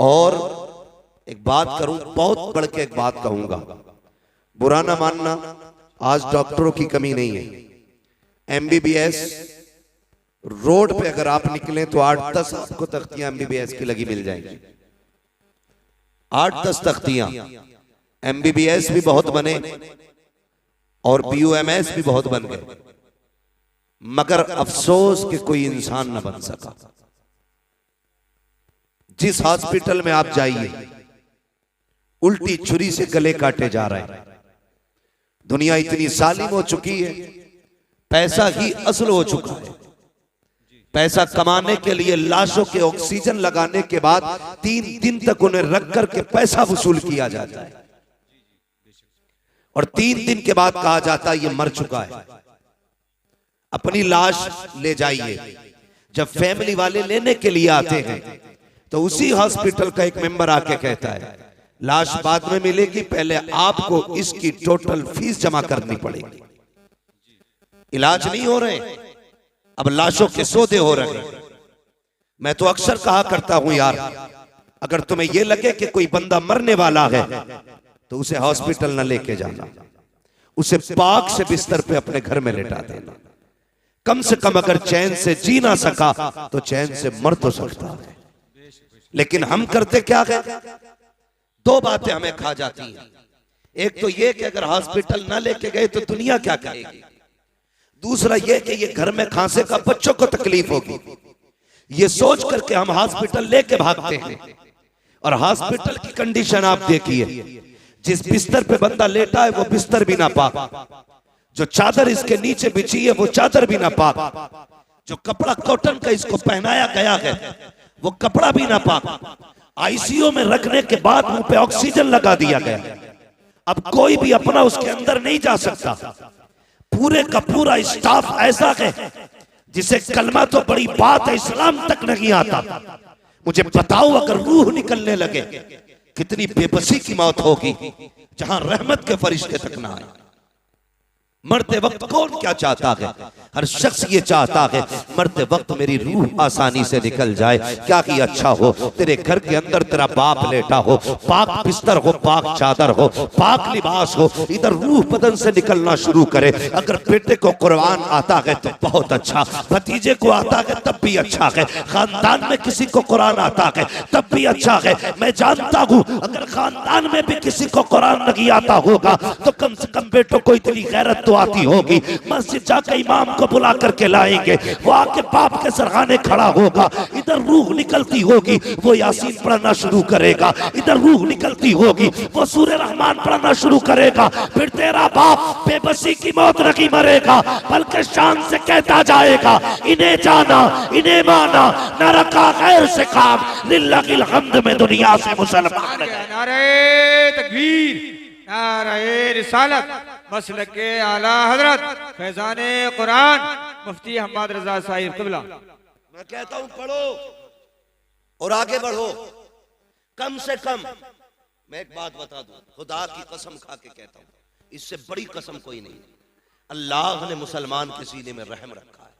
और एक बात करूं, बहुत बढ़ के एक बात कहूंगा, बुरा ना मानना, आज डॉक्टरों की कमी नहीं है। एमबीबीएस रोड पे अगर आप निकलें तो 8-10 आपको तख्तियां एमबीबीएस की लगी मिल जाएंगी। 8-10 तख्तियां। एमबीबीएस भी बहुत बने और बीयूएमएस भी बहुत बन गए, मगर अफसोस कि कोई इंसान न बन सका। जिस हॉस्पिटल में आप जाइए उल्टी छुरी से गले काटे जा रहे हैं। दुनिया इतनी जालिम हो चुकी है, पैसा ही असल हो चुका है। पैसा कमाने के लिए लाशों के ऑक्सीजन लगाने के बाद 3 दिन तक उन्हें रख करके पैसा वसूल किया जाता है और 3 दिन के बाद कहा जाता है ये मर चुका है। अपनी लाश ले जाइए। जब फैमिली वाले लेने के लिए आते हैं तो उसी हॉस्पिटल का एक मेंबर आके कहता है लाश बाद में मिलेगी, पहले आपको इसकी टोटल फीस जमा करनी पड़ेगी। इलाज नहीं हो रहे, अब लाशों के सौदे हो रहे हैं। मैं तो अक्सर कहा करता हूं यार, अगर तुम्हें यह लगे कि कोई बंदा मरने वाला है तो उसे हॉस्पिटल न लेके जाना, उसे पाक से बिस्तर पे अपने घर में लेटा देना। कम से कम अगर चैन से जी ना सका तो चैन से मर तो सकता है। लेकिन हम करते क्या है, 2 बातें हमें खा जाती हैं। एक तो ये कि अगर हॉस्पिटल ना लेके गए तो दुनिया क्या कहेगी। दूसरा ये कि ये घर में खांसे का बच्चों को तकलीफ होगी। ये सोच करके हम हॉस्पिटल लेके भागते हैं। और हॉस्पिटल की कंडीशन आप देखिए, जिस बिस्तर पे बंदा लेटा है वो बिस्तर भी ना पाक, जो चादर इसके नीचे बिछी है वो चादर भी ना पाक, जो कपड़ा कॉटन का इसको पहनाया गया है वो कपड़ा भी ना पाक। आईसीयू में रखने के बाद मुंह पे ऑक्सीजन लगा दिया गया। अब कोई भी अपना उसके अंदर नहीं जा सकता। पूरे का पूरा स्टाफ ऐसा है जिसे कलमा तो बड़ी बात है, इस्लाम तक नहीं आता। मुझे बताओ अगर रूह निकलने लगे कितनी बेबसी की मौत होगी, जहां रहमत के फरिश्ते तक ना आए। मरते वक्त कौन क्या चाहता है, हर शख्स ये चाहता है मरते वक्त मेरी रूह आसानी से निकल जाए। क्या कि अच्छा हो तेरे घर के अंदर तेरा बाप लेटा हो, पाक बिस्तर हो, पाक चादर हो, पाक लिबास हो, इधर रूह बदन से निकलना शुरू करे। अगर बेटे को कुरान आता है तो बहुत अच्छा, भतीजे को आता है तब भी अच्छा है, खानदान में किसी को कुरान आता है तब भी अच्छा है। मैं जानता हूं अगर खानदान में भी किसी को कुरान नहीं आता होगा तो कम से कम बेटों को इतनी गैरत आती होगी, मस्जिद जाकर इमाम को बुला करके लाएंगे, वो आके बाप के सरहाने खड़ा होगा, इधर रूह निकलती होगी वो यासीन पढ़ना शुरू करेगा, इधर रूह निकलती होगी वो सूरह रहमान पढ़ना शुरू करेगा। फिर तेरा बाप बेबसी की मौत नहीं मरेगा बल्कि शान से कहता जाएगा इन्हें जाना इन्हें माना, न रखा गैर से काम, लिल्लाहिल हम्द में दुनिया से मुसलमान। नारे तकबीर, नारे रिसालत, मसलके आला हजरत फैजाने कुरान मुफ्ती अहमद रजा साहिब क़िबला। मैं कहता हूं पढ़ो और आगे बढ़ो। कम से कम मैं एक बात बता दूं, खुदा की कसम खा के कहता हूं, इससे बड़ी कसम कोई नहीं, अल्लाह ने मुसलमान के सीने में रहम रखा है,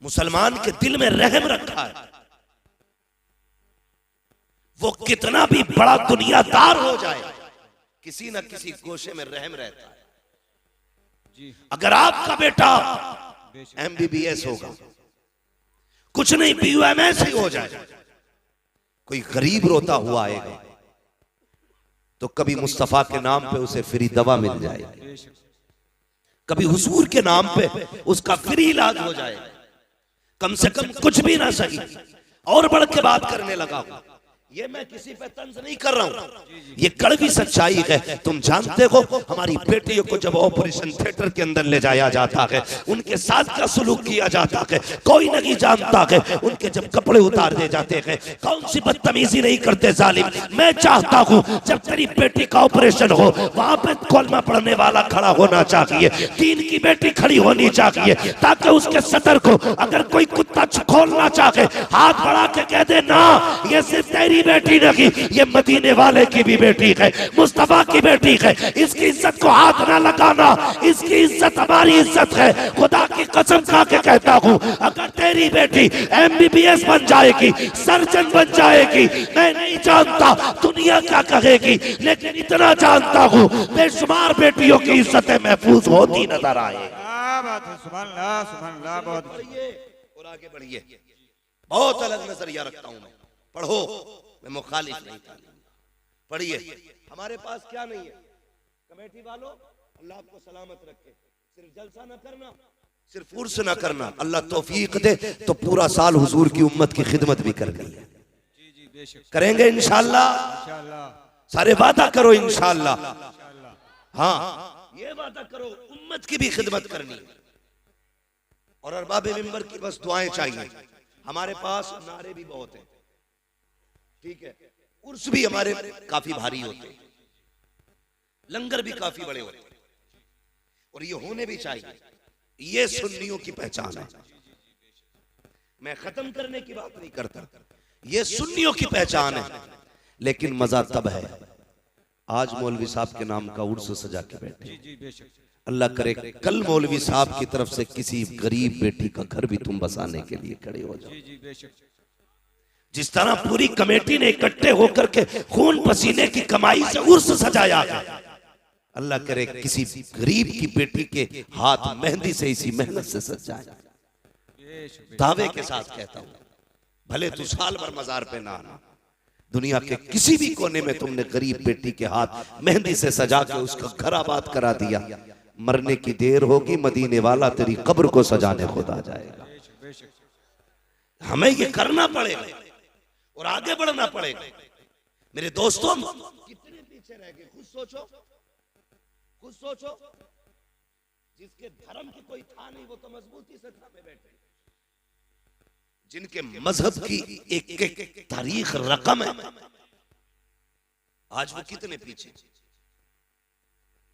मुसलमान के दिल में रहम रखा है। वो कितना भी बड़ा दुनियादार हो जाए किसी न किसी गोशे में रहम रहता है। अगर आपका बेटा एमबीबीएस होगा, कुछ नहीं बीयूएमएस ही हो जाए, कोई गरीब रोता हुआ आएगा तो कभी मुस्तफा के नाम पे उसे फ्री दवा मिल जाएगी, कभी हुजूर के नाम पे उसका फ्री इलाज हो जाएगा। कम से कम कुछ भी ना सही। और बढ़ के बात करने लगा हूं, ये मैं किसी पे तंज नहीं कर रहा हूं, ये कड़वी सच्चाई है। तुम जानते हो हमारी बेटियों को जब ऑपरेशन थिएटर के अंदर ले जाया जाता है, उनके साथ का सुलूक किया जाता है, कोई नहीं जानता है। उनके जब कपड़े उतार दे जाते हैं, कौन सी बदतमीजी नहीं करते जालिम। मैं चाहता हूं जब तेरी बेटी का ऑपरेशन हो वहां पे कलमा पढ़ने वाला खड़ा होना चाहिए, दीन की बेटी खड़ी होनी चाहिए, ताकि उसके सदर को अगर कोई कुत्ता खोलना चाहे हाथ बढ़ा के कह दे ना, ये सिर्फ तेरी मेरी बेटी नहीं, ये मदीने वाले की भी बेटी है, मुस्तफा की बेटी है। इसकी इज्जत को हाथ ना लगाना, इसकी इज्जत हमारी इज्जत है। खुदा की कसम खा के कहता हूँ, अगर तेरी बेटी MBBS बन जाएगी, सर्जन बन जाएगी, मैं नहीं जानता दुनिया क्या कहेगी, लेकिन इतना जानता हूँ बेशुमार बेटियों की इज्जतें महफूज होती नजर आए। क्या बात है, सुभान अल्लाह, सुभान अल्लाह। बहुत और आगे बढ़िए। बहुत अलग नजरिया रखता हूं मैं, पढ़ो, मैं मुखालिफ नहीं था। पढ़िए। हमारे पास क्या नहीं है कमेटी वालों, अल्लाह आपको सलामत रखे। सिर्फ जलसा ना करना, सिर्फ उर्स ना करना, अल्लाह तौफीक दे तो पूरा साल हुजूर की उम्मत की खिदमत भी करनी है। करेंगे इंशाअल्लाह, सारे वादा करो इंशाअल्लाह। हाँ, ये वादा करो उम्मत की भी खिदमत करनी है। और अरबाब मिंबर की बस दुआएं चाहिए। हमारे पास नारे भी बहुत हैं, ठीक है, उर्स भी हमारे काफी भारी होते हैं, लंगर भी काफी बड़े होते हैं, और ये होने भी चाहिए। ये सुन्नियों की पहचान है। मैं खत्म करने की बात नहीं करता, ये सुन्नियों की पहचान है। लेकिन मजा तब है आज मौलवी साहब के नाम का उर्स सजा के बैठे। अल्लाह करे कल मौलवी साहब की तरफ से किसी गरीब बेटी का घर भी तुम बसाने के लिए खड़े हो जाओ। जिस तरह पूरी कमेटी ने इकट्ठे होकर के खून पसीने की कमाई से उर्स सजाया है, अल्लाह करे किसी गरीब की बेटी के हाथ मेहंदी से इसी मेहनत से सज जाए। दावे के साथ कहता हूं, भले तू साल भर मजार पे ना आना, दुनिया के किसी भी कोने में तुमने गरीब बेटी के हाथ मेहंदी से सजा के उसका घर आबाद करा दिया, मरने की देर होगी, मदीने वाला तेरी कब्र को सजाने खुद आ जाएगा। हमें ये करना पड़ेगा और आगे बढ़ना पड़ेगा। मेरे दोस्तों, कितने पीछे रह गए, खुद सोचो, खुद सोचो। जिसके धर्म की कोई था नहीं, वो तो मजबूती से थामे बैठे। जिनके मजहब की एक एक तारीख रकम है, आज वो कितने पीछे।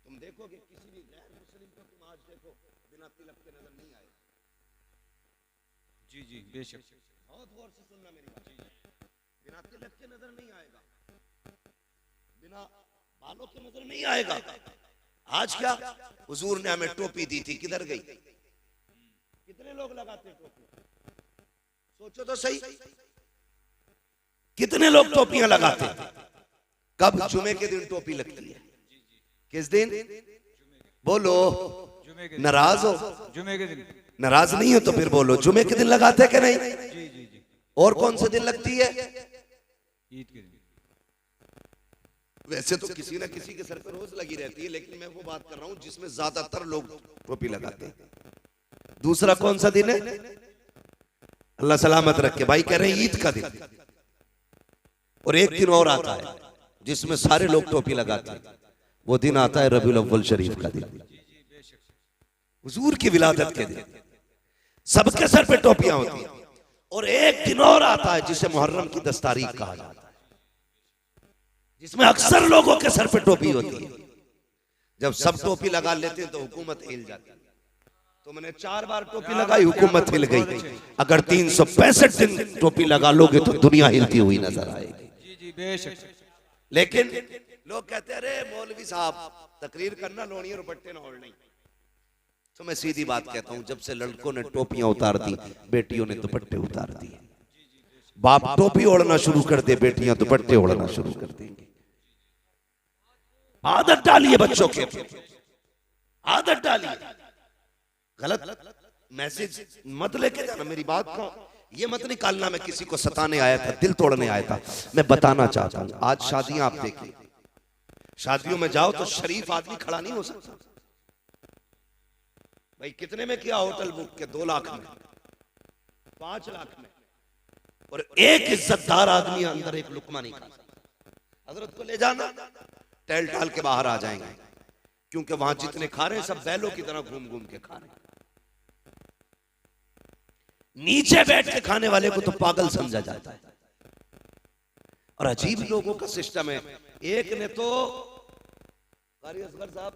तुम देखोगे किसी भी गैर मुस्लिम को, तुम आज देखो बिना तिलक के नजर नहीं आएगा। जी जी बेशक, बहुत गौर से सुनना मेरी बात। बिना तिलक के नजर नहीं आएगा, बिना बालों के नजर नहीं आएगा। आज क्या हुजूर ने हमें टोपी दी थी, किधर गई? कितने लोग लगाते टोपी? सोचो तो सही, कितने लोग टोपियां लगाते? कब? जुमे के दिन टोपी लगती है। किस दिन? बोलो, नाराज हो? जुमे के दिन। नाराज नहीं हो तो फिर बोलो, जुमे के दिन लगाते कि नहीं? जी जी जी। और कौन से दिन लगती है? ईद के दिन। वैसे तो किसी ना किसी के सर पर रोज लगी रहती है, लेकिन मैं वो बात कर रहा हूं जिसमें ज्यादातर लोग टोपी लगाते हैं। दूसरा कौन सा दिन है? अल्लाह सलामत रखे, भाई कह रहे हैं ईद का दिन। और एक दिन और आता है जिसमें सारे लोग टोपी लगाते हैं, वो दिन आता है रबीउल अव्वल शरीफ का दिन, हुजूर की विलादत के दिन। सबके सर पे टोपियां होती हैं। और एक दिन और आता है जिसे मुहर्रम की 10 तारीख कहा जाता है, जिसमें अक्सर लोगों के सर पे टोपी होती है। जब सब टोपी लगा लेते हैं तो हुकूमत हिल जाती है। तो मैंने 4 बार टोपी लगाई, हुकूमत हिल गई। अगर 365 दिन टोपी लगा लोगे तो दुनिया हिलती हुई नजर आएगी। जी जी बेशक। लेकिन लोग कहते हैं, अरे मौलवी साहब तकरीर करना, लोनिया दुपट्टे ना ओढ़ना। तो मैं सीधी बात कहता हूं, जब से लड़कों ने टोपियां उतार दी, बेटियों ने दुपट्टे उतार दिए। बाप टोपी ओढ़ना शुरू कर दे, बेटियां दुपट्टे ओढ़ना शुरू कर देंगी। आदत डालिए बच्चों के, आदत डालिए। गलत मैसेज मत लेके जाना। मेरी बात का ये मत निकालना मैं किसी को सताने आया था, दिल तोड़ने आया था। मैं बताना चाहता हूं, आज शादियां आप देखिए, शादियों में जाओ तो शरीफ आदमी खड़ा नहीं हो सकता। भाई कितने में किया होटल बुक के? 2 लाख में, 5 लाख में। और एक इज्जतदार आदमी अंदर एक लुकमा नहीं खा सकता। हजरत को ले जाना, टहल टाल के बाहर आ जाएंगे, क्योंकि वहां जितने खा रहे हैं सब बैलों की तरह घूम घूम के खा रहे हैं। नीचे बैठ के खाने वाले को तो पागल समझा जाता है। और अजीब लोगों का सिस्टम है। एक ने तो कारी असगर साहब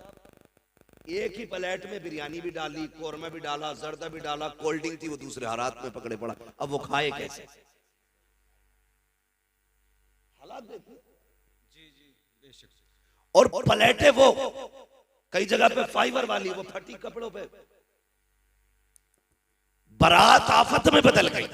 एक ही प्लेट में बिरयानी भी डाली, कौरमा भी डाला, जर्दा भी डाला, कोल्ड ड्रिंक थी, वो दूसरे हालात में पकड़े पड़ा। अब वो खाए कैसे? औलाद देती और प्लेटें वो कई जगह पे फाइबर वाली, वो फटी कपड़ों पे। बारात आफत में बदल गई।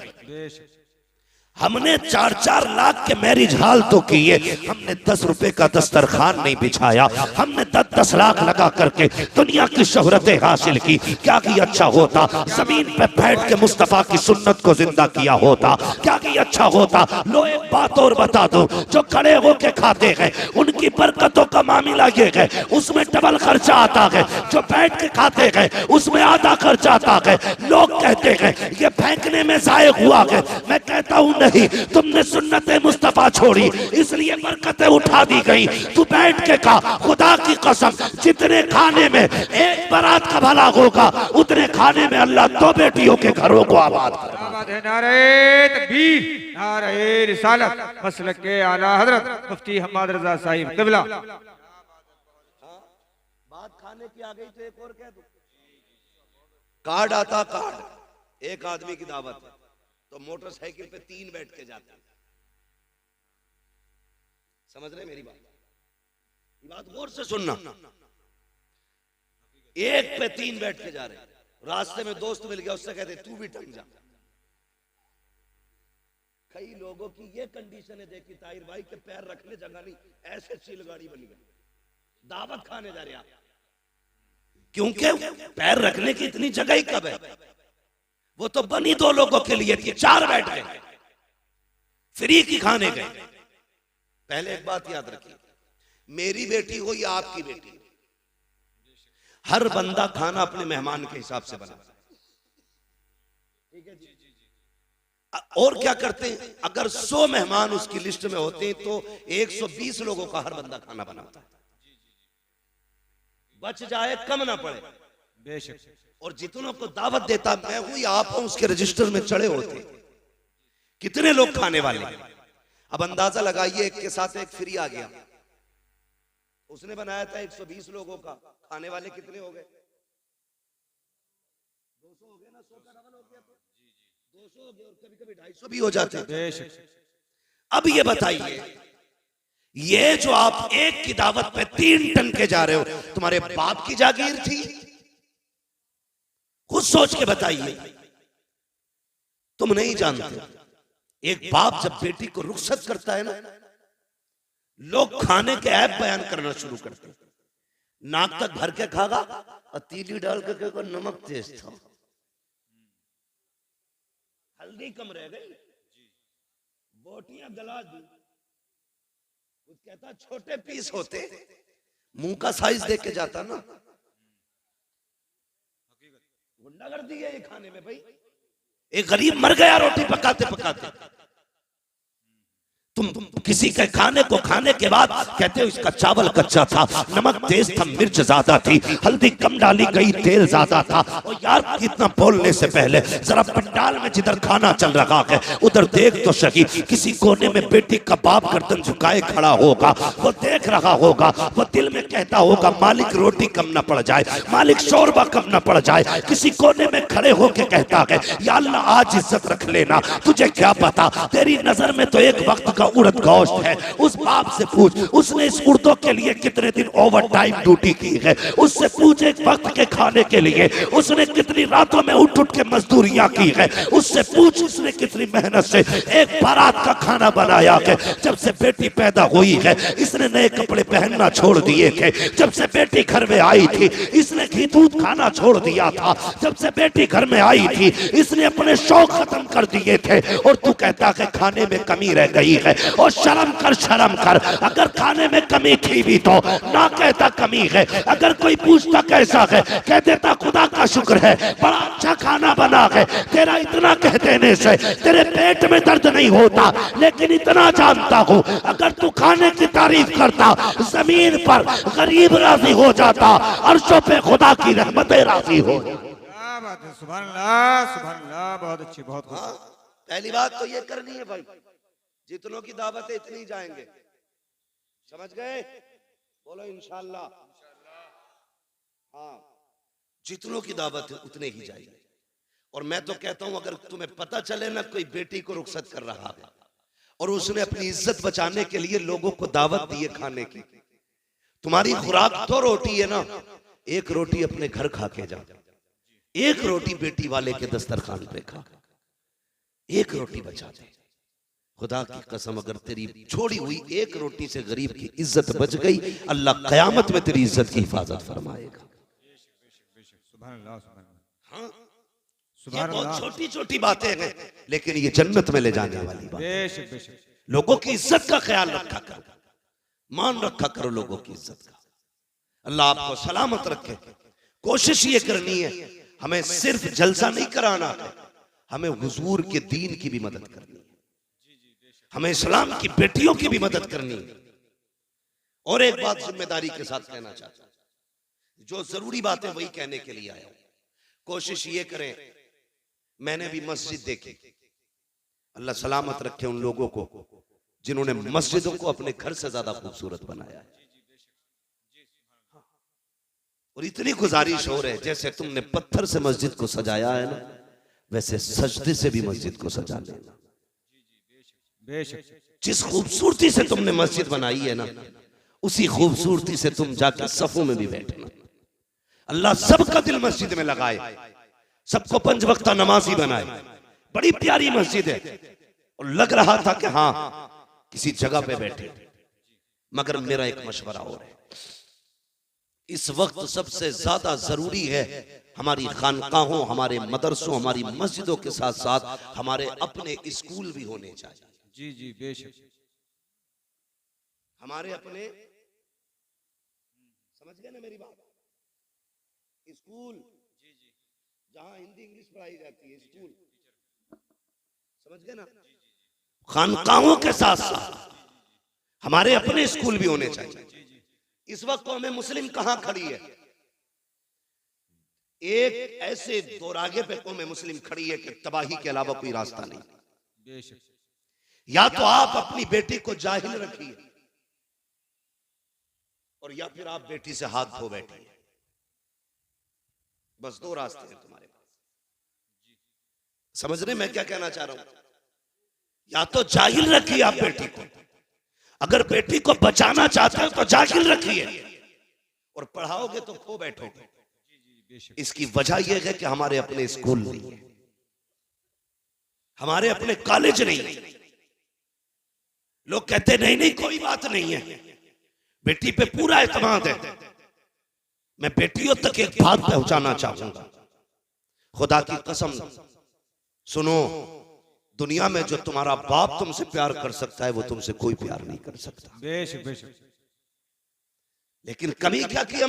हमने 4-4 लाख के मैरिज हॉल तो किए, हमने 10 रुपए का दस्तरखान नहीं बिछाया। हमने 10-10 लाख लगा करके दुनिया की शोहरतें हासिल की। क्या कि अच्छा होता जमीन पे बैठ के मुस्तफा की सुन्नत को जिंदा किया होता। क्या कि अच्छा होता। लो एक बात और बता दो, जो खड़े होके खाते हैं उनकी बरकतों का मामला ये है, उसमें डबल खर्चा आता है। जो बैठ के खाते हैं उसमें आधा खर्चा आता है। लोग कहते हैं ये फेंकने में जायक हुआ है, मैं कहता हूं नहीं, तुमने सुन्नत मुस्तफा छोड़ी इसलिए बरकतें उठा दी गई। तू बैठ के खा, खुदा की कसम जितने खाने में एक बारात का भला होगा उतने खाने में अल्लाह 2 बेटियों के घरों को आबाद करेगा। नारे तकबीर, नारे रिसालत, मसलक के आला हजरत मुफ्ती हम्माद रजा साहिब क़िबला। बात खाने की आ गई तो एक और कह दूं, कार्ड आता, कार्ड एक आदमी की दावत है तो मोटरसाइकिल पे 3 बैठ के जाते हैं। समझ रहे मेरी बात? ये बात गौर से सुनना। एक पे 3 बैठ के जा रहे हैं, रास्ते में दोस्त मिल गया, उससे कहते तू भी टंग जा। कई लोगों की ये कंडीशन है, देखी ताहिर भाई के पैर रखने जगह नहीं, ऐसे चिल गाड़ी बन गई। दावत खाने जा रहे आप, क्योंकि पैर रखने की इतनी जगह ही कब है? वो तो बनी 2 लोगों के लिए थी, 4 बैठ गए, फ्री की खाने गए। पहले एक बात याद रखिए, मेरी बेटी हो या आपकी बेटी, हर बंदा खाना अपने मेहमान के हिसाब से बनाता है। ठीक है जी? और क्या करते हैं, अगर 100 मेहमान उसकी लिस्ट में होते हैं तो 120 लोगों का हर बंदा खाना बनाता है, बच जाए कम ना पड़े। बेशक। और जितनों को दावत देता मैं हूं या आप हूं, उसके रजिस्टर में चढ़े होते कितने लोग खाने वाले। अब अंदाजा लगाइए, एक के साथ एक फ्री आ गया, उसने बनाया था 120 लोगों का, खाने वाले कितने हो गए? 200 हो गए ना, 100 का डबल हो गया तो 200 हो गए, और कभी कभी 250 भी हो जाते हैं। अब ये बताइए, ये जो आप एक की दावत पे 3 टन के जा रहे हो, तुम्हारे बाप की जागीर थी? खुद सोच के बताइए, तुम नहीं जानते। एक बाप जब बेटी को रुखसत करता है ना, लोग खाने के ऐप बयान करना शुरू करते हैं। नाक तक भर के खागा और तीली डाल के को नमक तेज था, हल्दी कम रह गई, बोटियां गला दी। कुछ कहता छोटे पीस होते, मुंह का साइज देख के जाता ना। गुंडागर्दी है ये खाने में भाई। एक गरीब मर गया रोटी पकाते पकाते, तुम किसी के खाने को खाने के बाद कहते हो इसका चावल कच्चा था, नमक तेज था, मिर्च ज्यादा थी, हल्दी कम डाली गई, तेल ज्यादा था। और यार इतना बोलने से पहले जरा पंडाल में जिधर खाना चल रहा है उधर देख तो सही। किसी कोने में बेटी का बाप गर्दन झुकाए खड़ा होगा, वो देख रहा होगा, वो दिल में कहता होगा मालिक रोटी कम ना पड़ जाए, मालिक शोरबा कम ना पड़ जाए। किसी कोने में खड़े होके कहता है या अल्लाह आज इज्जत रख लेना, तुझे क्या पता तेरी नजर में तो एक वक्त का उड़द गोश्त है। उस बाप से पूछ उसने इस उर्दों के लिए कितने दिन ओवर टाइम ड्यूटी की है, उससे पूछ एक वक्त के खाने के लिए उसने कितनी रातों में उठ उठ के मजदूरियां की है, उससे पूछ उसने कितनी मेहनत से एक बारात का खाना बनाया है। जब से बेटी पैदा हुई है इसने नए कपड़े पहनना छोड़ दिए थे, जब से बेटी घर में आई थी इसने घी दूध खाना छोड़ दिया था, जब से बेटी घर में आई थी इसने अपने शौक खत्म कर दिए थे। और तू कहता है खाने में कमी रह गई है। और शर्म कर, शर्म कर, अगर खाने में कमी थी भी तो ना कहता कमी है। अगर कोई पूछता कैसा है कह देता खुदा का शुक्र है बड़ा अच्छा खाना बना है। तेरा इतना कह देने से तेरे पेट में दर्द नहीं होता, लेकिन इतना जानता हूं अगर तू खाने की तारीफ करता जमीन पर गरीब राजी हो जाता, अर्शों पे खुदा की रहमतें राजी हो। क्या बात है, सुभान अल्लाह, सुभान अल्लाह, बहुत अच्छी, बहुत खूब। पहली बात तो ये करनी है भाई, जितनों की दावत है इतनी जाएंगे, समझ गए? बोलो इंशाल्लाह। हाँ, जितनों की दावत है उतने ही जाएंगे। और मैं तो कहता हूं अगर तुम्हें पता चले ना कोई बेटी को रुखसत कर रहा है और उसने अपनी इज्जत बचाने के लिए लोगों को दावत दी है खाने की। तुम्हारी खुराक 2 रोटी है ना, 1 रोटी अपने घर खा के जा, 1 रोटी बेटी वाले के दस्तरखान पे खा, 1 रोटी बचा दे। खुदा की कसम, अगर तेरी छोड़ी हुई 1 रोटी से गरीब की इज्जत बच गई, अल्लाह कयामत में तेरी इज्जत की हिफाजत फरमाएगा। हाँ, ये बहुत छोटी छोटी बातें हैं, लेकिन ये जन्नत में ले जाने वाली बात। लोगों की इज्जत का ख्याल रखा करो, मान रखा करो लोगों की इज्जत का। अल्लाह आपको सलामत रखे। कोशिश ये करनी है, हमें सिर्फ जलसा नहीं कराना है, हमें हुजूर के दीन की भी मदद करनी है, हमें इस्लाम की बेटियों की भी मदद करनी है। और एक बात जिम्मेदारी के साथ कहना चाहता हूं, जो जरूरी बात है वही कहने के लिए आया हूं। कोशिश ये करें, मैंने भी मस्जिद देखी, अल्लाह सलामत रखे उन लोगों को जिन्होंने मस्जिदों को अपने घर से ज्यादा खूबसूरत बनाया है। और इतनी गुजारिश हो रही है, जैसे तुमने पत्थर से मस्जिद को सजाया है ना, वैसे सजदे से भी मस्जिद को सजा लेना। जिस खूबसूरती से तुमने मस्जिद बनाई है ना, उसी खूबसूरती से तुम जाकर सफों में भी बैठना। अल्लाह सबका दिल मस्जिद में लगाए, सबको 5 वक्ता नमाजी बनाए। बड़ी प्यारी मस्जिद है, और लग रहा था कि हाँ किसी जगह पे बैठे। मगर मेरा एक मशवरा और है, इस वक्त सबसे ज्यादा जरूरी है हमारी खानकाहों, हमारे मदरसों, हमारी मस्जिदों के साथ साथ हमारे अपने स्कूल भी होने चाहिए। जी जी बेशक, हमारे अपने, समझ गए ना मेरी बात, स्कूल जहां हिंदी इंग्लिश पढ़ाई जाती है, स्कूल, समझ गए ना। खानकाहों के साथ साथ हमारे अपने स्कूल भी होने चाहिए। इस वक्त तो हमें मुस्लिम कहां खड़ी है, एक ऐसे दोरागे पे कौम मुस्लिम खड़ी है कि तबाही के अलावा कोई रास्ता नहीं। या तो आप अपनी बेटी को जाहिल रखिए, और या फिर आप बेटी से हाथ धो बैठिए। बस 2 रास्ते हैं तुम्हारे पास। समझ रहे मैं क्या कहना चाह रहा हूं? या तो जाहिल रखिए आप बेटी को, अगर बेटी को बचाना चाहते हो तो जाहिल रखिए, और पढ़ाओगे तो खो बैठोगे। इसकी वजह यह है कि हमारे अपने स्कूल नहीं है, हमारे अपने कॉलेज नहीं है। लोग कहते नहीं नहीं कोई बात नहीं है, बेटी पे पूरा एतमाद है। मैं बेटियों तक एक बात पहुंचाना चाहूंगा, खुदा की कसम सुनो, दुनिया में जो तुम्हारा बाप तुमसे प्यार कर सकता है, वो तुमसे कोई प्यार नहीं कर सकता। बेशक बेशक। लेकिन कमी क्या की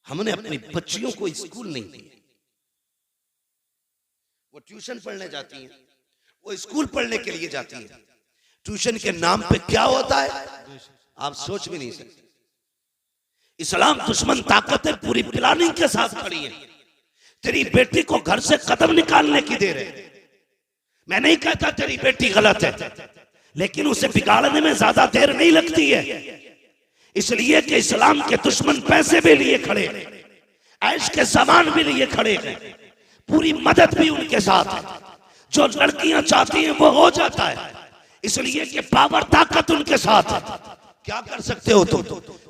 हमने अपनी बच्चियों को स्कूल नहीं दिए। वो ट्यूशन पढ़ने जाती हैं, वो स्कूल पढ़ने के लिए जाती हैं। ट्यूशन के नाम पे क्या होता है आप सोच भी नहीं सकते। इस्लाम दुश्मन ताकत है, पूरी प्लानिंग के साथ खड़ी है। तेरी बेटी को घर से कदम निकालने की देर है। मैं नहीं कहता तेरी बेटी गलत है, लेकिन उसे बिगाड़ने में ज्यादा देर नहीं लगती है, इसलिए कि इस्लाम के दुश्मन पैसे भी लिए खड़े हैं, ऐश के सामान भी लिए खड़े हैं, पूरी मदद भी उनके साथ है। जो लड़कियां चाहती हैं वो हो जाता है, इसलिए कि पावर ताकत उनके साथ है। क्या कर सकते हो तुम?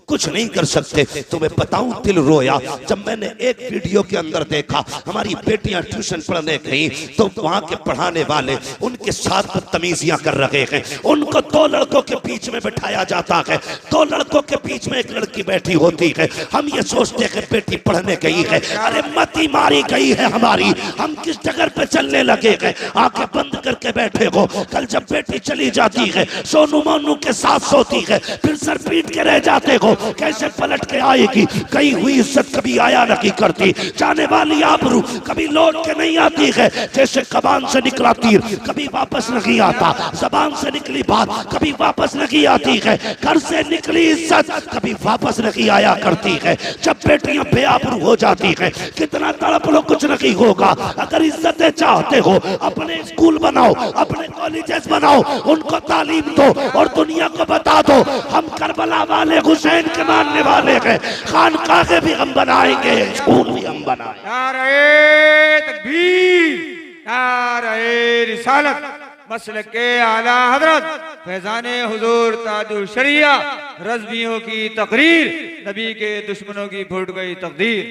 कुछ नहीं कर सकते। तुम्हें बताऊं, दिल रोया जब मैंने एक वीडियो के अंदर देखा, हमारी बेटियां ट्यूशन पढ़ने गई तो वहां के पढ़ाने वाले उनके साथ बदतमीजियां कर रहे हैं। उनको 2 लड़कों के बीच में बैठाया जाता है, 2 लड़कों के बीच में एक लड़की बैठी होती है। हम ये सोचते हैं बेटी पढ़ने गई है, अरे मती मारी गई है हमारी, हम किस जगह पे चलने लगे हैं? आंखें बंद करके बैठे हो। कल जब बेटी चली जाती है, सोनू मोनू के साथ सोती है, फिर सर पीट के रह जाते हो। कैसे पलट के आएगी? गई हुई इज्जत कभी आया नहीं करती, जाने वाली आबरू कभी लौट के नहीं आती है। जैसे कबान से निकला तीर कभी वापस नहीं आता, जबान से निकली बात कभी वापस नहीं आती है, घर से निकली इज्जत कभी वापस नहीं आया करती है। जब बेटियां बेआबरू हो जाती है, कितना तड़प लो, कुछ नहीं होगा। अगर इज्जतें चाहते हो, अपने स्कूल बनाओ, अपने कॉलेजेस बनाओ, उनको तालीम दो और दुनिया को बता दो हम करबला वाले हुसैन के मानने वाले हैं। खानकाहे भी हम बनाएंगे, स्कूल भी हम बनाएंगे। नारे तकबीर, नारे रिसालत। मसलक के आला हजरत फैजान हुजूर ताजुल शरिया रज़वियों की तकरीर, नबी के दुश्मनों की फूट गई तकदीर।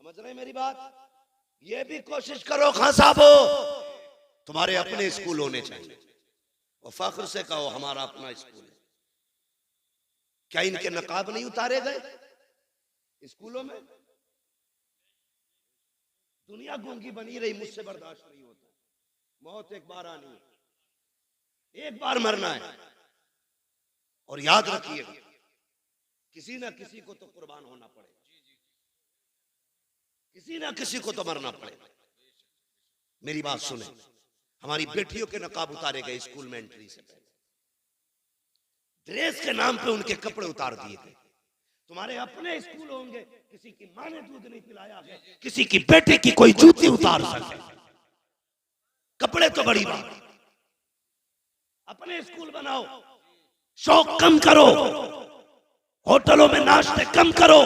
समझ रहे मेरी बात? ये भी कोशिश करो खान साहबो, तुम्हारे अपने स्कूल होने चाहिए और फख्र से कहो हमारा अपना स्कूल है। क्या इनके नकाब नहीं उतारे गए स्कूलों में? दुनिया गूंगी बनी रही, मुझसे बर्दाश्त नहीं होता। मौत एक बार आनी है, एक बार मरना है। और याद रखिएगा किसी ना किसी को तो कुर्बान होना पड़ेगा, किसी ना किसी को तो मरना पड़ेगा। मेरी बात सुने, हमारी बेटियों के नकाब उतारे गए स्कूल में एंट्री से पहले, ड्रेस के नाम पे उनके कपड़े उतार दिए गए। तुम्हारे अपने स्कूल होंगे, किसी की मां ने दूध नहीं पिलाया है, किसी की बेटे की कोई जूती उतार सके, कपड़े तो बड़ी बात। अपने स्कूल बनाओ, शौक कम करो, होटलों में नाश्ते कम करो,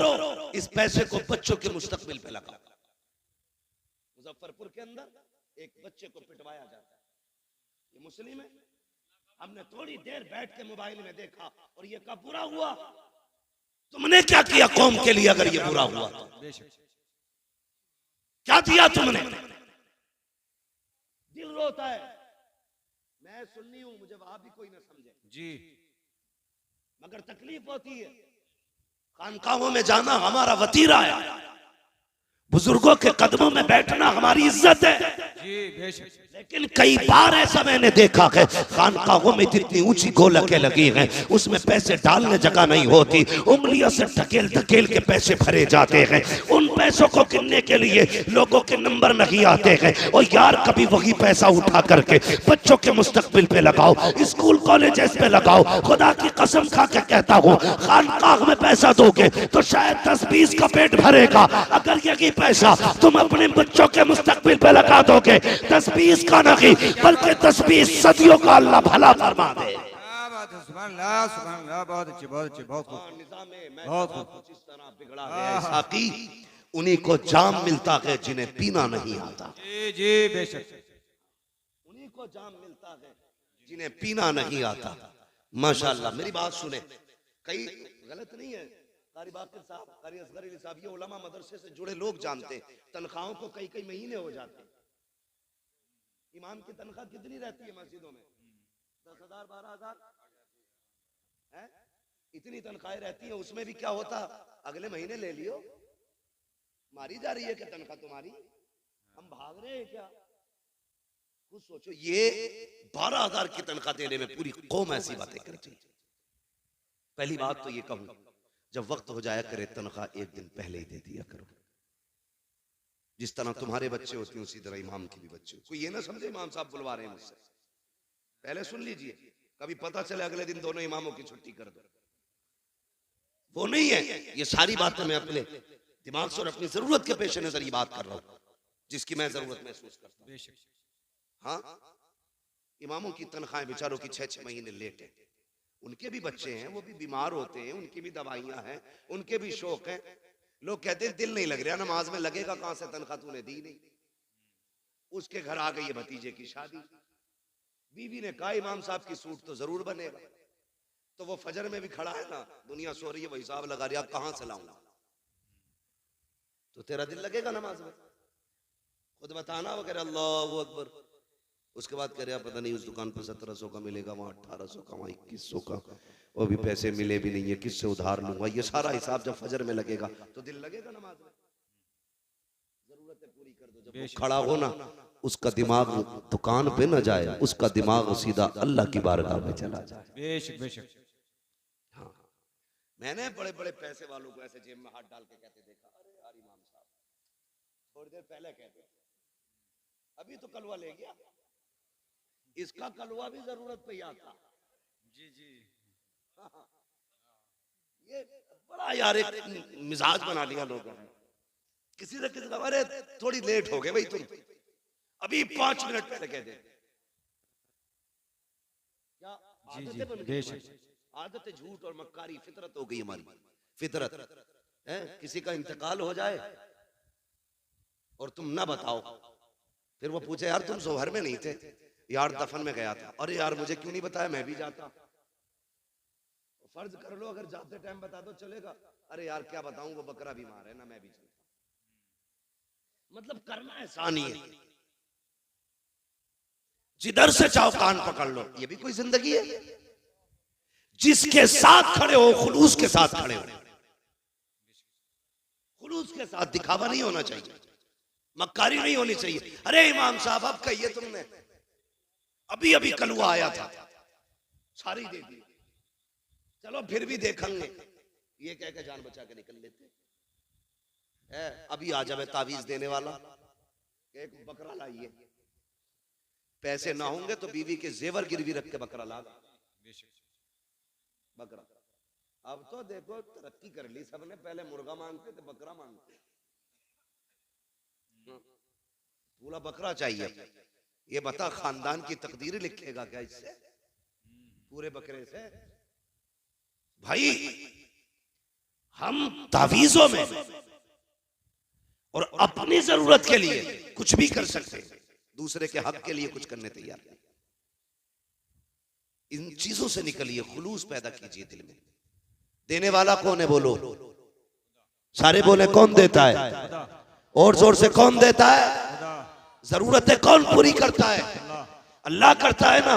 इस पैसे को बच्चों के मुस्तकबिल पे लगाओ। मुजफ्फरपुर के अंदर एक बच्चे को पिटवाया जाता है, ये मुस्लिम है। हमने थोड़ी देर बैठ के मोबाइल में देखा और ये कब बुरा हुआ। तुमने क्या किया कौम के लिए? अगर ये बुरा हुआ तो क्या दिया तुमने? दिल रोता है। मैं सुन्नी हूं, मुझे वहां भी कोई ना समझे जी, मगर तकलीफ होती है। खानकाहों में जाना हमारा वतीरा है, बुजुर्गों के कदमों में बैठना हमारी इज्जत है जी, बेशक। लेकिन कई बार ऐसा मैंने देखा है, खानकाहों में जितनी ऊंची गोलकें लगी हैं उसमें पैसे डालने जगह नहीं होती, उंगलियों से ढकेल ढकेल के पैसे भरे जाते हैं। उन पैसों को गिनने के लिए लोगों के नंबर नहीं आते हैं। और यार कभी वही पैसा उठा करके बच्चों के मुस्तकबिल पे लगाओ, स्कूल कॉलेजेस पे लगाओ। खुदा की कसम खा के कहता हूँ, खानकाह में पैसा दोगे तो शायद 10-20 का पेट भरेगा। अगर यही पैसा तुम अपने बच्चों के मुस्तकबिल पे लगा दोगे, 10-20 का नहीं बल्कि 10-20 सदियों का अल्लाह भला फरमा दे। सुभान अल्लाह, सुभान अल्लाह। बहुत अच्छे, बहुत अच्छे, बहुत खूब। बहुत इस तरह बिगड़ा है साकी, उन्हीं को जाम मिलता है जिन्हें पीना नहीं आता। जी जी, बेशक। उन्हीं को जाम मिलता है जिन्हें पीना नहीं आता। माशाअल्लाह। मेरी बात सुने, कई गलत नहीं है, कारी बाकर साहब, कारी असगर अली साहब, ये उलमा मदरसे से जुड़े लोग जानते हैं, तनख्वाहों को कई कई महीने हो जाते हैं। इमाम की तनख्वाह कितनी रहती है मस्जिदों में? 10,000 12,000 है, इतनी तनख्वाहें रहती है। उसमें भी क्या होता, अगले महीने ले लियो, मारी जा रही है क्या तनख्वाह तुम्हारी? हम भाग रहे हैं क्या? कुछ सोचो। ये 12,000 की तनख्वाह देने में पूरी कौम ऐसी बातें करती है। पहली बात तो ये कहूं, जब वक्त हो जाया करे तनख्वाह एक दिन पहले ही दे दिया करो। जिस तरह तुम्हारे बच्चे होते हैं उसी तरह इमाम के भी बच्चे। कोई ये ना समझे इमाम साहब बुलवा रहे हैं मुझसे, पहले सुन लीजिए, कभी पता चले अगले दिन दोनों इमामों की छुट्टी कर दो। वो नहीं है। ये सारी बातें मैं अपने दिमाग से और अपनी जरूरत के पेश नजर ये बात कर रहा हूं, जिसकी मैं जरूरत महसूस करता हूं। हाँ, इमामों की तनख्वाहें बेचारों की 6-6 महीने लेट है। उनके भी बच्चे हैं, वो भी बीमार होते हैं, उनकी भी दवाइयां हैं, उनके भी शौक हैं। लोग कहते हैं दिल नहीं लग रहा नमाज में, लगेगा कहां से, तनख्वाह तूने दी नहीं। उसके घर आ गई है भतीजे की शादी, बीवी ने कहा इमाम साहब की सूट तो जरूर बनेगा। तो वो फजर में भी खड़ा है ना, दुनिया सो रही है, वो हिसाब लगा रही है अब कहां से लाऊंगा। तो तेरा दिल लगेगा नमाज में? खुद बताना वगैरह, अल्लाह अकबर। उसके बाद कह रहे पता नहीं उस दुकान पर 1700 का मिलेगा, वहां 1800 का, वहां 2100 का, वो भी पैसे मिले भी नहीं है, किससे उधार लूंगा। ये सारा हिसाब जब फजर में लगेगा तो दिल लगेगा नमाज में? जरूरतें पूरी कर दो। जब वो खड़ा हो ना, उसका दिमाग दुकान पे न जाए, उसका दिमाग सीधा अल्लाह की बारगाह में चला जाए। बेशक बेशक। हाँ, मैंने बड़े बड़े पैसे वालों को ऐसे जेब में हाथ डाल के कहते देखा, अरे यार इमाम साहब थोड़ी देर पहले कहते, अभी तो कलवा ले गया, इसका कलवा भी जरूरत पे आता। जी जी। हाँ, ये बड़ा यार एक मिजाज बना लिया लोगों ने। किसी ने किसी अरे थोड़ी लेट हो गए भाई, तुम अभी 5 मिनट पहले कह दे। क्या आदतें बन गई? आदतें झूठ और मक्कारी फितरत हो गई हमारी। फितरत है, किसी का इंतकाल हो जाए और तुम ना बताओ, फिर वो पूछे यार तुम जोहर में नहीं थे, यार दफन में गया था, अरे यार मुझे क्यों नहीं बताया, मैं भी जाता। फर्ज कर लो अगर जाते टाइम बता दो चलेगा, अरे यार क्या बताऊं वो बकरा बीमार है ना, मैं भी चलता। मतलब करना एहसान ही है, जिधर से चाहो कान पकड़ लो, ये भी कोई जिंदगी है? जिसके साथ खड़े हो खुलूस के साथ खड़े हो, खुलूस के साथ, दिखावा नहीं होना चाहिए, मक्कारी नहीं होनी चाहिए। अरे इमाम साहब अब कहिए तुमने, अभी अभी कलुआ आया था, सारी दे दी, चलो फिर भी देखेंगे, ये कह के जान बचा के निकल लेते है। अभी आ जावे तावीज देने वाला, एक बकरा लाइए, पैसे ना होंगे तो बीवी के जेवर गिरवी रख के बकरा लागा, बकरा। अब तो देखो तरक्की कर ली सबने, पहले मुर्गा मांगते थे, बकरा मांगते, पूरा बकरा चाहिए। ये बता खानदान की तकदीर लिखेगा क्या इससे, पूरे बकरे से? भाई हम तावीजों में और अपनी जरूरत के लिए कुछ भी कर सकते, दूसरे के हक के लिए कुछ करने तैयार नहीं। इन चीजों से निकलिए, खुलूस पैदा कीजिए दिल में। देने वाला कौन है बोलो, सारे बोले कौन देता है, और जोर से कौन देता है? जरूरतें कौन पूरी करता है? अल्लाह करता है ना।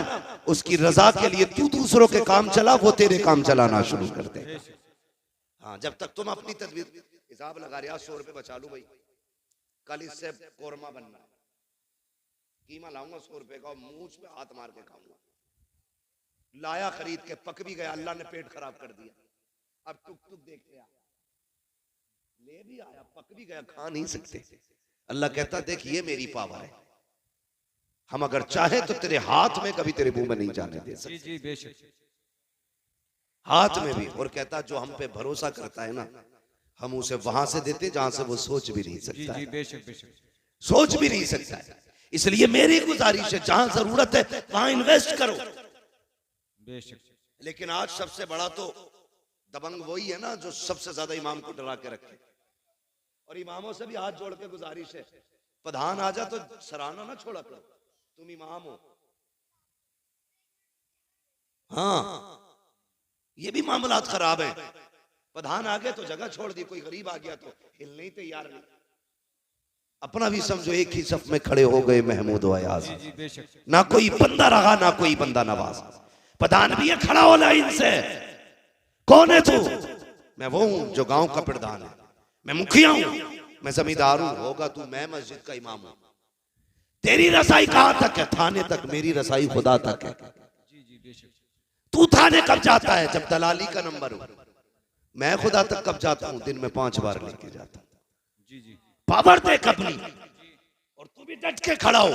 उसकी रजा के लिए तू दूसरों के काम चला, वो तेरे काम चलाना शुरू कर दे। हाँ, जब तक तुम अपनी तदबीर, हिसाब लगा रहे 100 रुपए बचा लू भाई, कल इससे कोरमा बनना है, कीमा लाऊंगा 100 रुपए का, मुंह पे हाथ मार के खाऊंगा। लाया खरीद के, पक भी गया, अल्लाह ने पेट खराब कर दिया। अब टुक टुक देखते आ, ले भी आया, पक भी गया, खा नहीं सकते। अल्लाह कहता देख ये मेरी पावर है, हम अगर चाहे तो तेरे हाथ में कभी तेरे मुंह में नहीं जाने दे सकते। जी बेशक, हाथ में भी। और कहता जो हम पे भरोसा करता है ना, हम उसे वहां से देते जहां से वो सोच भी नहीं सकता। जी बेशक बेशक, सोच भी नहीं सकता है। इसलिए मेरी गुजारिश है जहां जरूरत है वहां इन्वेस्ट करो बेशक। लेकिन आज सबसे बड़ा तो दबंग वही है ना जो सबसे ज्यादा इमाम को डरा के रखे। और इमामों से भी हाथ जोड़ के गुजारिश है, प्रधान आ जा तो सराहना ना छोड़ा करो, तुम इमाम हो। हाँ, ये भी मामलात खराब है। प्रधान आ गए तो जगह छोड़ दी, कोई गरीब आ गया तो हिलने ही तैयार नहीं। अपना भी समझो एक ही सफ में खड़े हो गए महमूद अयाज, ना कोई बंदा रहा ना कोई बंदा नवाज। प्रधान भी है खड़ा हो लाइन से, कौन है तू? मैं वो हूं जो गांव का प्रधान है, मैं मुखिया हूं, मैं जमींदार हूं। होगा तू, मैं मस्जिद का इमाम हूं। तेरी रसाई कहां तक है? थाने तक। मेरी रसाई खुदा तक है। तू थाने कब जाता है? जब दलाली का नंबर हो। मैं खुदा तक कब जाता हूं? दिन में 5 बार लेके जाता हूं। पावर देख अपनी, और तू भी डट के खड़ा हो।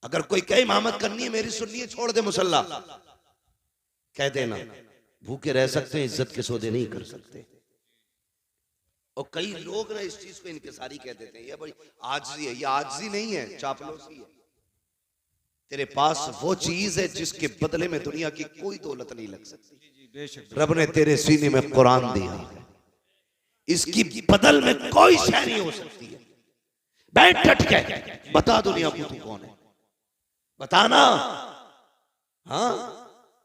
अगर कोई कहे इमामत करनी है मेरी सुननी है, छोड़ दे मुसल्ला, कह देना। भूखे रह सकते हैं, इज्जत के सौदे नहीं कर सकते। और कई लोग ना इस चीज को इनकिसारी कह देते हैं, ये बड़ी आजिज़ी है। ये आजिज़ी नहीं है, चापलूसी है। तेरे पास वो चीज है जिसके बदले में दुनिया की कोई दौलत नहीं लग सकती। रब ने तेरे सीने में कुरान दिया है, इसकी बदल में कोई शय नहीं हो सकती है। बैठ डट के बता दुनिया को तू कौन है, बताना। हाँ,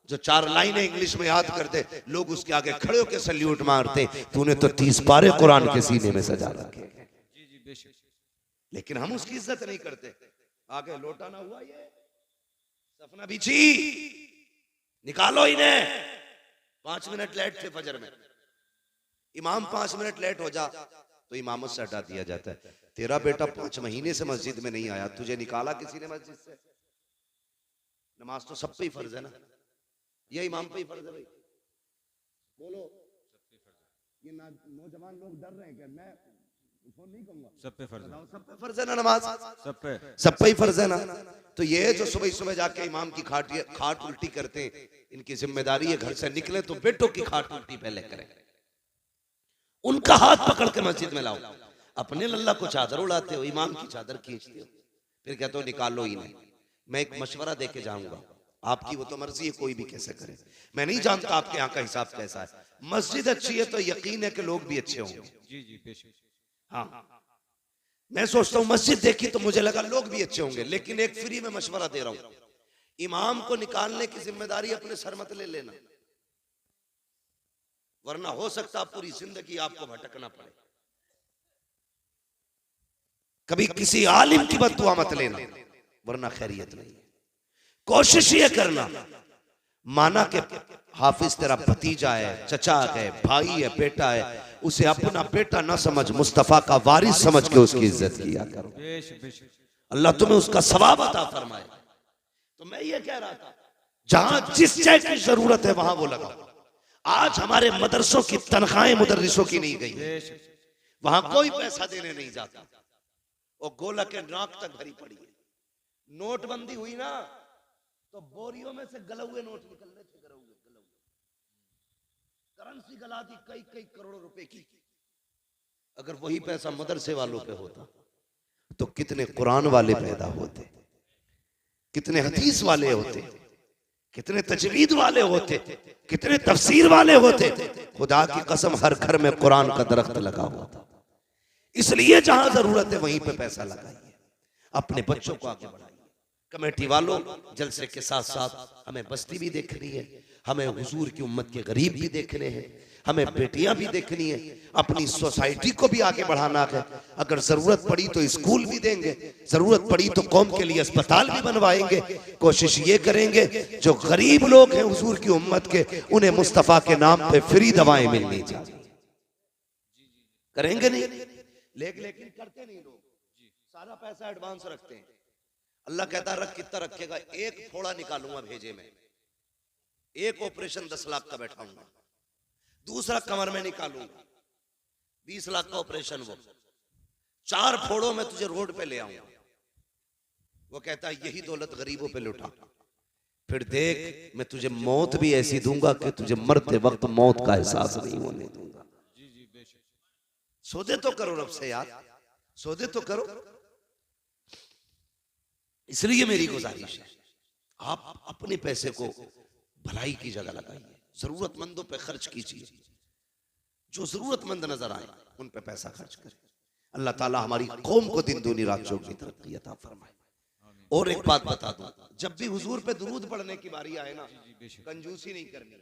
जो 4 लाइनें इंग्लिश में याद करते लोग उसके आगे खड़े होकर सल्यूट मारते। तूने तो 30 पारे कुरान के सीने में सजा रखे, लेकिन हम उसकी इज्जत नहीं करते। आगे लोटा ना हुआ, ये सपना बिछी, निकालो इन्हें। 5 मिनट लेट थे फजर में, इमाम 5 मिनट लेट हो जा तो इमामत से हटा दिया जाता है। तेरा बेटा 5 महीने से मस्जिद में नहीं आया, तुझे निकाला किसी ने मस्जिद से? नमाज तो सब पे ही फर्ज है ना, ये इमाम पे ही फर्ज है भाई। बोलो, ये नौजवान लोग डर रहे हैं क्या? मैं नहीं कहूंगा, सब पे फर्ज है। सब पे फर्ज है ना नमाज, सब पे ही फर्ज है ना। तो ये जो सुबह सुबह जाके इमाम की खाट उल्टी करते हैं, इनकी जिम्मेदारी है घर से निकले तो बेटों की खाट उल्टी पहले करें, उनका हाथ पकड़ के मस्जिद में लाओ। अपने लल्ला को चादर उड़ाते हो, इमाम की चादर खींचते हो, फिर कहते हो निकालो ही नहीं। मैं एक मशवरा देके जाऊंगा, आपकी वो तो मर्जी है, कोई भी कैसे करे। मैं नहीं जानता आपके यहाँ का हिसाब कैसा है। मस्जिद अच्छी है तो यकीन है कि लोग भी अच्छे होंगे। हाँ, मैं सोचता हूं मस्जिद देखी तो मुझे लगा लोग भी अच्छे होंगे, लेकिन एक फ्री में मशवरा दे रहा हूं, इमाम को निकालने की जिम्मेदारी अपने सर मत ले लेना, वरना हो सकता पूरी जिंदगी आपको भटकना पड़े। कभी किसी आलिम की बद्दुआ मत लेना, वरना खैरियत नहीं। कोशिश ये करना, माना के हाफिज तेरा भतीजा है, चचा है, भाई है, बेटा है, उसे अपना बेटा ना समझ, मुस्तफा का वारिस समझ के उसकी इज्जत किया करो। अल्लाह तुम्हें उसका सवाब अता फरमाए। तो मैं ये कह रहा था, जहां जिस शय की जरूरत है वहां वो लगाओ। आज हमारे मदरसों की तनख्वाहें मुदर्रिसों की नहीं गई, वहां कोई पैसा देने नहीं जाता, और गोला के नाक तक भरी पड़ी है। नोटबंदी हुई ना तो बोरियों में से गले हुए नोट निकल रहे थे, गले हुए करेंसी गला दी कई कई करोड़ रुपए की। अगर वही पैसा मदरसे वालों पे होता तो कितने कुरान वाले पैदा होते, कितने हदीस वाले होते, कितने तजवीद वाले होते, कितने तफसीर वाले होते। खुदा की कसम हर घर में कुरान का दरख्त लगा हुआ था। इसलिए जहां जरूरत है वहीं पे पैसा लगाइए, अपने बच्चों को आगे बढ़ाइए। कमेटी वालों, जलसे के साथ साथ हमें बस्ती भी देखनी है, हमें हुजूर की उम्मत के गरीब भी देखने हैं, हमें बेटियां भी देखनी है, अपनी सोसाइटी को भी आगे बढ़ाना है। अगर जरूरत पड़ी तो स्कूल भी देंगे, जरूरत पड़ी तो कौम के लिए अस्पताल भी बनवाएंगे। कोशिश ये करेंगे जो गरीब लोग हैं हुजूर की उम्मत के, उन्हें मुस्तफा के नाम पे फ्री दवाएं मिलनी चाहिए। करेंगे नहीं, लेकिन करते नहीं लोग, सारा पैसा एडवांस रखते हैं। अल्लाह कहता रख कितना रखेगा, एक फोड़ा निकालूंगा भेजे में, एक ऑपरेशन 10 लाख का बैठाऊंगा, दूसरा कमर में निकालूंगा 20 लाख का ऑपरेशन, वो 4 फोड़ों में तुझे रोड पे ले आऊंगा। वो कहता है यही दौलत गरीबों पे लुटा, फिर देख मैं तुझे मौत भी ऐसी दूंगा कि तुझे मरते वक्त मौत का एहसास नहीं होने दूंगा। सौदे तो करो रब से यार, सौदे तो करो। इसलिए मेरी गुजारिश है, आप अपने पैसे को भलाई की जगह लगाइए, जरूरतमंदों पे खर्च कीजिए, जो जरूरतमंद नजर आए उन पे पैसा खर्च करें। अल्लाह ताला हमारी कौम को दिन दूनी रात चौगुनी तरक्की अता फरमाए। और एक बात बता दूं, जब भी हुजूर पे दुरूद पढ़ने की बारी आए ना, कंजूसी नहीं करनी।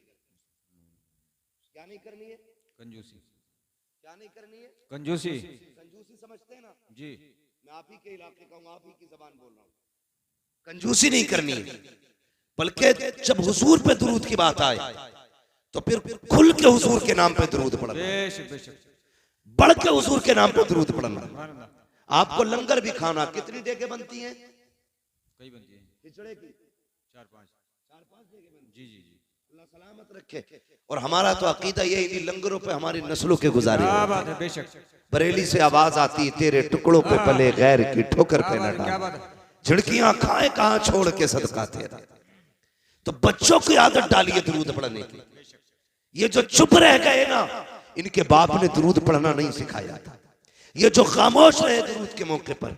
क्या नहीं करनी है? कंजूसी। क्या नहीं करनी है? कंजूसी। कंजूसी समझते हैं ना जी, मैं आप ही के इलाके का हूं, आप ही की जबान बोल रहा हूं। कंजूसी नहीं करनी है, बल्कि जब हुजूर पे दुरूद की बात आए तो फिर खुल के हुजूर के नाम पे दुरूद पढ़ना, बढ़ के हुजूर के नाम पे दुरूद पढ़ना। आपको लंगर भी खाना, कितनी देगे बनती हैं? कई बनती हैं, खिचड़े की 4-5 देगे बनती। जी, अल्लाह सलामत रखे। और हमारा तो अकीदा ये इन लंगरों पे हमारी नस्लों के गुजारे। बरेली से आवाज आती, तेरे टुकड़ों पे पले गैर की ठोकर पे न डाल, झिड़कियां खाए कहां छोड़ के सदका तेरा। तो बच्चों की आदत डालिए दुरूद पढ़ने की। ये जो चुप रह गए ना, इनके बाप ने दुरूद पढ़ना नहीं सिखाया था। ये जो खामोश रहे दुरूद के मौके पर,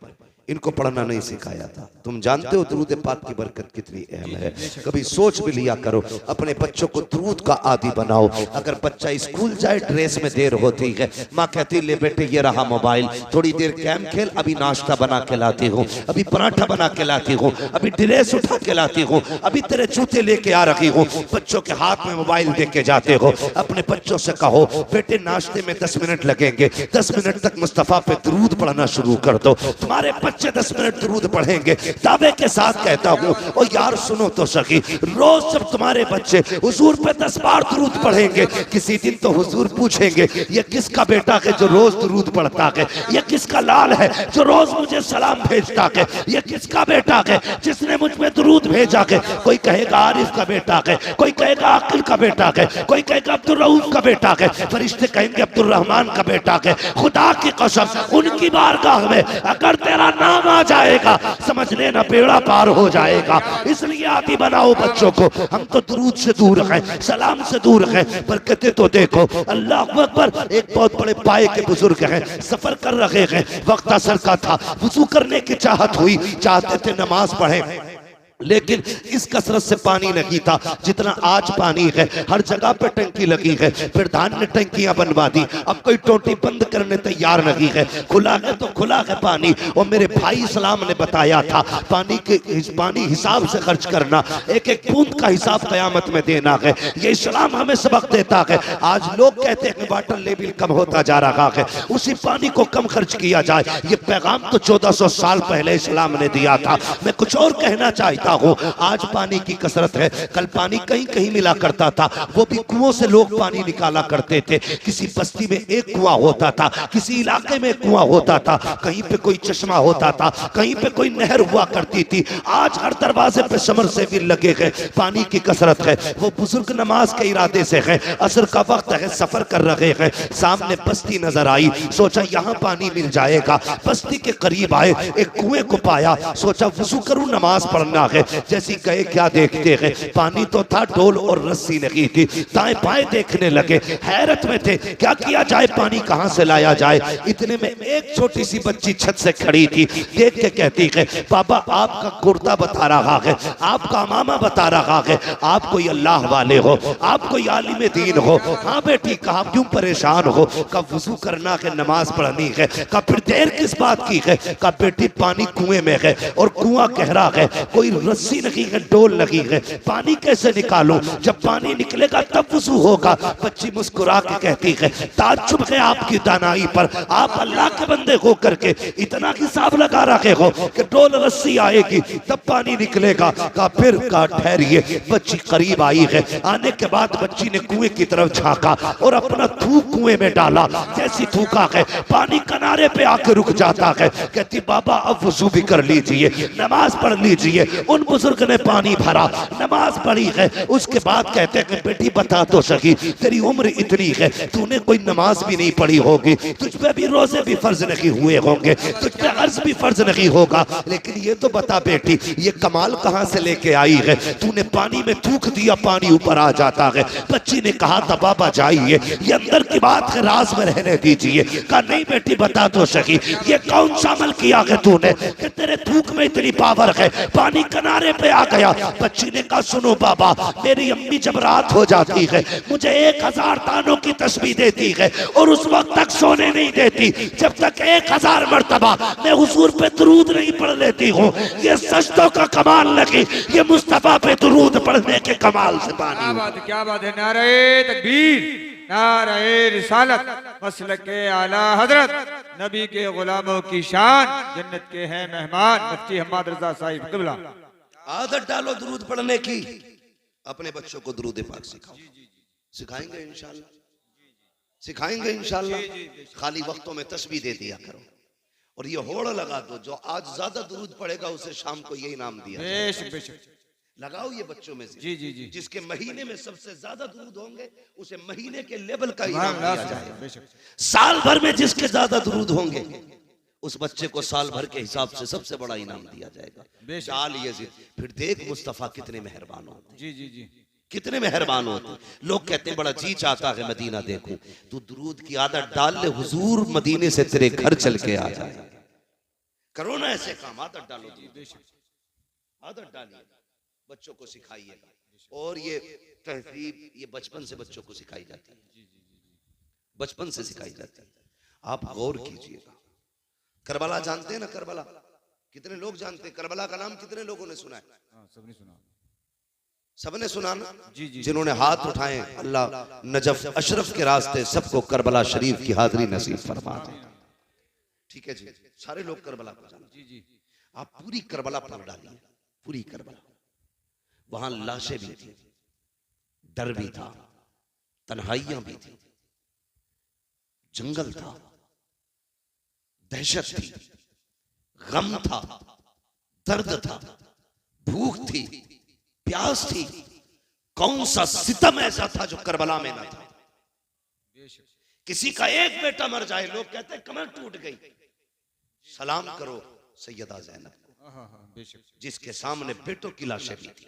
इनको पढ़ना नहीं सिखाया था। तुम जानते हो दुरूद पाक की बरकत कितनी अहम है। कभी सोच भी लिया करो, अपने बच्चों को दुरूद का आदी बनाओ। अगर बच्चा स्कूल जाए, ड्रेस में देर होती है, माँ कहती ले बेटे ये रहा मोबाइल, थोड़ी देर गेम खेल, अभी नाश्ता बना के लाती हूँ, अभी पराठा बना के लाती हूँ, अभी ड्रेस उठा के लाती हूँ, अभी तेरे जूते लेके आ रखी हूँ। बच्चों के हाथ में मोबाइल दे के जाते हो। अपने बच्चों से कहो बेटे नाश्ते में 10 मिनट लगेंगे, 10 मिनट तक मुस्तफा पे दुरूद पढ़ना शुरू कर दो। तुम्हारे बच्चे 10 मिनट दुरूद पढ़ेंगे। दावे के साथ कहता हूँ, ओ यार सुनो तो सही, रोज जब तुम्हारे बच्चे हुजूर पे 10 बार दुरूद पढ़ेंगे, किसी दिन तो हुजूर पूछेंगे ये किसका बेटा है जो रोज दुरूद पढ़ता है, ये किसका लाल है जो रोज मुझे सलाम भेजता है, ये किसका बेटा है जिसने मुझ पे दुरूद भेजा है। कोई कहेगा आरिफ का बेटा है, कोई कहेगा अक्ल का बेटा है, कोई कहेगा अब्दुल रऊफ का बेटा है, फरिश्ते कहेंगे अब्दुल रहमान का बेटा है। खुदा की कसम उनकी बारगाह में अगर तेरा नाम आ जाएगा, समझ लेना बेड़ा पार हो जाएगा। इसलिए आदि बनाओ बच्चों को। हम तो दुरूद से दूर हैं, सलाम से दूर हैं, बरकतें तो देखो। अल्लाह अकबर। एक बहुत बड़े पाए के बुजुर्ग हैं, सफर कर रहे हैं, वक्त असर का था, वुजू करने की चाहत हुई, चाहते थे नमाज पढ़े, लेकिन इस कसरत से पानी नहीं था जितना आज पानी है। हर जगह पे टंकी लगी है। प्रधान ने टंकियां बनवा दी। अब कोई टोटी बंद करने तैयार नहीं है। खुला है तो खुला है पानी। और मेरे भाई इस्लाम ने बताया था पानी हिसाब से खर्च करना, एक एक बूंद का हिसाब कयामत में देना है। ये इस्लाम हमें सबक देता है। आज लोग कहते हैं वाटर लेवल कम होता जा रहा है, उसी पानी को कम खर्च किया जाए। ये पैगाम तो 1400 साल पहले इस्लाम ने दिया था। मैं कुछ और कहना चाहता हूं। आज पानी की कसरत है, कल पानी कहीं कहीं मिला करता था, वो भी कुओं से लोग पानी निकाला करते थे। किसी बस्ती में एक कुआं होता था, किसी इलाके में कुआं होता था, कहीं पे कोई चश्मा होता था, कहीं पे कोई नहर हुआ करती थी। आज हर दरवाजे पे समर से भी लगे गए। पानी की कसरत है। वो बुजुर्ग नमाज के इरादे से है, असर का वक्त है, सफर कर रहे हैं, सामने बस्ती नजर आई, सोचा यहाँ पानी मिल जाएगा। बस्ती के करीब आए, एक कुएं को पाया, सोचा वुजू करूं, नमाज पढ़ना है। जैसी गए क्या देखते हैं, पानी तो था, डोल और रस्सी नहीं थी। दाएं बाएं देखने लगे, हैरत में थे, क्या किया जाए, पानी कहां से लाया जाए। इतने में एक छोटी सी बच्ची छत से खड़ी थी, देख के कहती है, बाबा आपका कुर्ता बता रहा है, आपका मामा बता रहा है, आप कोई अल्लाह वाले हो, आप कोई आलिम दीन हो। हाँ बेटी, कहा क्यों परेशान हो। कब वुजू करना है, नमाज पढ़नी है। कब फिर देर किस बात की है। कब बेटी पानी कुएं में है और कुआं गहरा है, कोई रस्सी नहीं है, डोल नहीं है, पानी कैसे निकालूं। जब पानी निकलेगा तब वुजू होगा। बच्ची मुस्कुरा के कहती है, ताज्जुब है आपकी दानाई पर, आप अल्लाह के बंदे हो करके इतना हिसाब लगा रखे हो कि डोल रस्सी आएगी तब पानी निकलेगा। का फिर का ठहरिए। बच्ची करीब आई है, आने के बाद बच्ची ने कुएं की तरफ झांका और अपना थूक कुएं में डाला। जैसी थूका है, पानी किनारे पे आके रुक जाता है। कहती बाबा अब वुजू भी कर लीजिए, नमाज पढ़ लीजिए। उन बुजुर्ग ने पानी भरा, नमाज पढ़ी है। उसके बाद कहते हैं बेटी बता तो सकी, तेरी उम्र इतनी है, तूने कोई नमाज भी नहीं पढ़ी होगी, तुझ पे भी रोजे भी फर्ज नहीं हुए होंगे, तुझ पे अर्ज भी फर्ज नहीं होगा, लेकिन ये तो बता बेटी ये कमाल कहां से लेके आई है। तूने पानी में थूक दिया, पानी ऊपर आ जाता है। बच्ची ने कहा था बाबा जाइए, ये अंदर की बात है, राज में रहने दीजिए। कहा नहीं बेटी बता तो सकी, ये कौन सा अमल किया है तूने कि तेरे थूक में इतनी पावर है, पानी किनारे पे आ गया। बच्ची ने कहा सुनो बाबा, मेरी अम्मी जब रात हो जाती है मुझे 1000 दानों की तस्बीह देती है और उस वक्त तक सोने नहीं देती जब तक 1000 मर्तबा मैं हुजूर पे दुरूद नहीं पढ़ लेती हूँ। ये सजदों का कमाल लगी, ये मुस्तफा पे दुरूद पढ़ने के कमाल से पानी। क्या बात है। नारे तकबीर, नारे रिसालत, मसलके आला हजरत, नबी के गुलामों की शान, जन्नत के हैं मेहमान, मुफ्ती हम्माद रजा साहिब क़िबला। आदत डालो दुरूद पढ़ने की, अपने बच्चों को दुरूद पाक सिखाओ। सिखाएंगे इंशाल्लाह, सिखाएंगे इंशाल्लाह। खाली वक्तों में तस्बीह दे दिया करो और ये होड़ लगा दो, जो आज ज्यादा दुरूद पढ़ेगा उसे शाम को ये इनाम दिया। बेशक बेशक लगाओ ये बच्चों में से। जी जी जी। जिसके महीने में सबसे ज्यादा दुरूद होंगे उसे महीने के लेवल का इनाम दिया जाएगा। साल भर में जिसके ज्यादा दुरूद होंगे उस बच्चे को साल भर के हिसाब से सबसे बड़ा इनाम दिया जाएगा। चाल ये फिर देख मुस्तफा कितने मेहरबान होते। जी जी जी। कितने मेहरबान होते। लोग कहते हैं बड़ा जी चाहता है मदीना देखूं, तू दुरूद की आदत डाल ले, हुजूर मदीने से तेरे घर चल के आ जाए। करो ना ऐसे काम, आदत डालो, आदत डालिए, बच्चों को सिखाइएगा। और ये तहजीब ये बचपन से बच्चों को सिखाई जाती है, बचपन से सिखाई जाती है। आप गौर कीजिएगा। करबला जानते हैं ना, करबला कितने लोग जानते हैं? करबला का नाम कितने लोगों ने सुना है? सबने सुना, सबने सुना ना। जी जी। जिन्होंने हाथ उठाए, अल्लाह नजफ अशरफ के रास्ते सबको करबला शरीफ की हाजिरी नसीब फरमा दे। ठीक है जी, सारे लोग करबला को जानते। जी जी। आप पूरी करबला पढ़ डालिए, पूरी करबला। वहां लाशें भी थी, डर भी था, तन्हाइयां भी थी, जंगल था, दहशत थी, गम था, दर्द था, भूख थी, प्यास थी। कौन सा सितम ऐसा था जो करबला में ना था? किसी का एक बेटा मर जाए, लोग कहते हैं कमर टूट गई। सलाम करो सैयदा ज़ैनब को, जिसके सामने बेटों की लाशें भी थी,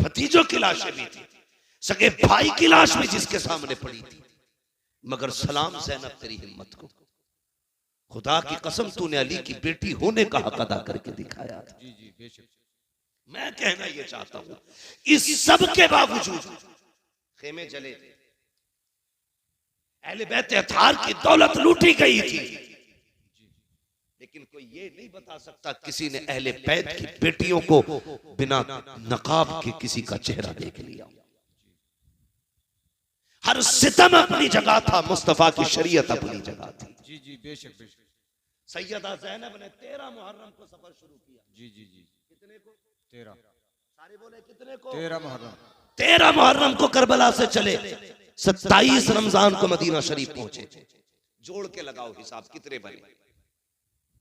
भतीजों की लाशें भी थी, सगे भाई की लाश भी जिसके सामने पड़ी थी, मगर सलाम ज़ैनब तेरी हिम्मत को। खुदा की कसम तूने अली की बेटी होने का हक अदा करके दिखाया। मैं कहना ये चाहता हूं, इस सब के बावजूद खेमे जले थे, अहले बैत अतार की दौलत लूटी गई थी, लेकिन कोई ये नहीं बता सकता किसी ने अहले बैत की बेटियों को बिना नकाब के किसी का चेहरा देख लिया। हर सितम अपनी जगह था, मुस्तफा की शरीयत अपनी जगह थी। जी जी बेशक बेशक। सैयदा ज़ैनब ने 13 मुहर्रम को सफर शुरू किया। जी जी जी। कितने को? 13। सारे बोले कितने को? 13 मुहर्रम। 13 मुहर्रम को करबला से चले, 27 रमजान को मदीना शरीफ पहुंचे। जोड़ के लगाओ हिसाब कितने बने?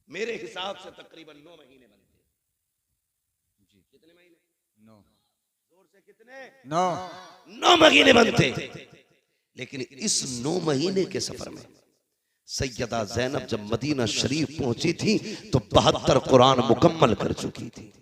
मेरे हिसाब से तकरीबन 9 महीने बनते। जी कितने महीने? 9। जोर से कितने? 9 महीने बनते। लेकिन इस 9 महीने के सफर में सैयदा ज़ैनब जब मदीना शरीफ पहुंची थी तो 72 कुरान मुकम्मल कर चुकी थी।